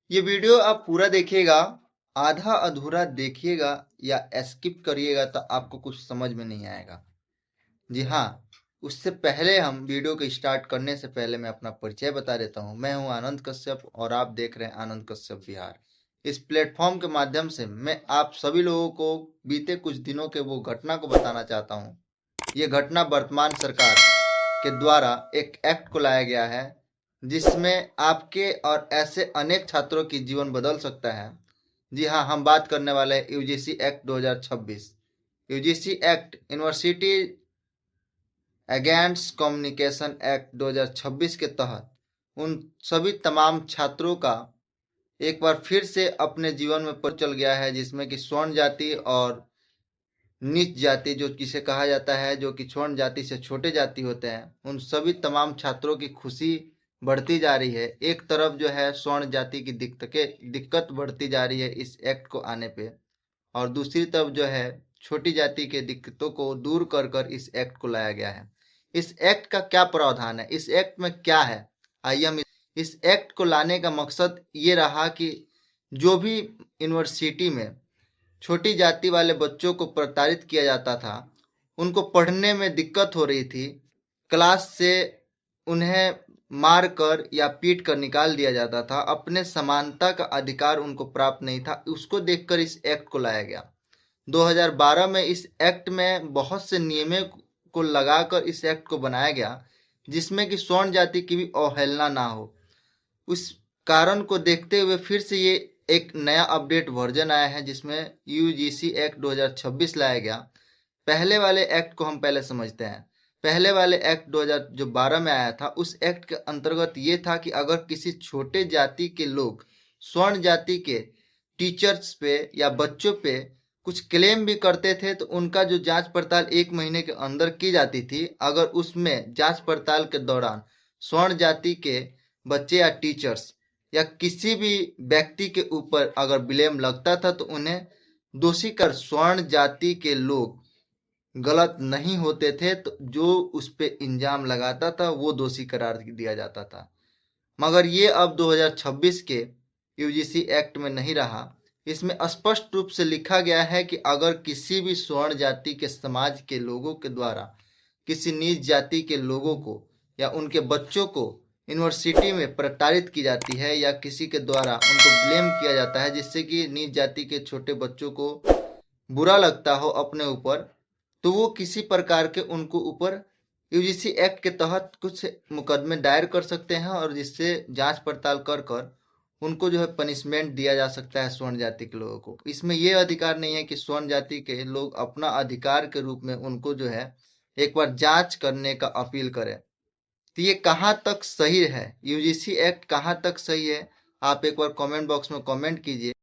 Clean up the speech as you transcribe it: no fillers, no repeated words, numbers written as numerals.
ये वीडियो आप पूरा देखिएगा, आधा अधूरा देखिएगा या स्किप करिएगा तो आपको कुछ समझ में नहीं आएगा। जी हाँ, उससे पहले हम वीडियो को स्टार्ट करने से पहले मैं अपना परिचय बता देता हूँ। मैं हूँ आनंद कश्यप और आप देख रहे हैं आनंद कश्यप बिहार। इस प्लेटफॉर्म के माध्यम से मैं आप सभी लोगों को बीते कुछ दिनों के वो घटना को बताना चाहता हूँ। ये घटना वर्तमान सरकार के द्वारा एक एक्ट को लाया गया है जिसमें आपके और ऐसे अनेक छात्रों की जीवन बदल सकता है। जी हाँ, हम बात करने वाले हैं UGC act 2026। UGC act university against communication act 2026 के तहत उन सभी तमाम छात्रों का एक बार फिर से अपने जीवन में पता चल गया है, जिसमें कि स्वर्ण जाति और नीच जाति जो जिसे कहा जाता है, जो कि स्वर्ण जाति से छोटे जाति होते हैं, उन सभी तमाम छात्रों की खुशी बढ़ती जा रही है। एक तरफ जो है स्वर्ण जाति की दिक्कत बढ़ती जा रही है इस एक्ट को आने पे, और दूसरी तरफ जो है छोटी जाति के दिक्कतों को दूर कर कर इस एक्ट को लाया गया है। इस एक्ट का क्या प्रावधान है, इस एक्ट में क्या है, आइए हम इस एक्ट को लाने का मकसद ये रहा कि जो भी यूनिवर्सिटी में छोटी जाति वाले बच्चों को प्रताड़ित किया जाता था, उनको पढ़ने में दिक्कत हो रही थी, क्लास से उन्हें मार कर या पीट कर निकाल दिया जाता था, अपने समानता का अधिकार उनको प्राप्त नहीं था, उसको देखकर इस एक्ट को लाया गया। 2012 में इस एक्ट में बहुत से नियमों को लगाकर इस एक्ट को बनाया गया, जिसमें कि स्वर्ण जाति की भी अवहेलना ना हो। उस कारण को देखते हुए फिर से ये एक नया अपडेट वर्जन आया है, जिसमें यूजीसी एक्ट 2026 लाया गया। पहले वाले एक्ट को हम पहले समझते हैं। पहले वाले एक्ट 2012 में आया था, उस एक्ट के अंतर्गत ये था कि अगर किसी छोटे जाति के लोग स्वर्ण जाति के टीचर्स पे या बच्चों पे कुछ क्लेम भी करते थे तो उनका जो जांच पड़ताल 1 महीने के अंदर की जाती थी। अगर उसमें जांच पड़ताल के दौरान स्वर्ण जाति के बच्चे या टीचर्स या किसी भी व्यक्ति के ऊपर अगर ब्लेम लगता था तो उन्हें दोषी कर, स्वर्ण जाति के लोग गलत नहीं होते थे तो जो उस पे इल्जाम लगाता था वो दोषी करार दिया जाता था। मगर ये अब 2026 के यूजीसी एक्ट में नहीं रहा। इसमें स्पष्ट रूप से लिखा गया है कि अगर किसी भी स्वर्ण जाति के समाज के लोगों के द्वारा किसी नीच जाति के लोगों को या उनके बच्चों को यूनिवर्सिटी में प्रताड़ित की जाती है या किसी के द्वारा उनको ब्लेम किया जाता है, जिससे कि नीच जाति के छोटे बच्चों को बुरा लगता हो अपने ऊपर, तो वो किसी प्रकार के उनको ऊपर यूजीसी एक्ट के तहत कुछ मुकदमे दायर कर सकते हैं और जिससे जांच पड़ताल कर कर उनको जो है पनिशमेंट दिया जा सकता है स्वर्ण जाति के लोगों को। इसमें ये अधिकार नहीं है कि स्वर्ण जाति के लोग अपना अधिकार के रूप में उनको जो है एक बार जांच करने का अपील करें। तो ये कहाँ तक सही है, यूजीसी एक्ट कहाँ तक सही है, आप एक बार कमेंट बॉक्स में कमेंट कीजिए।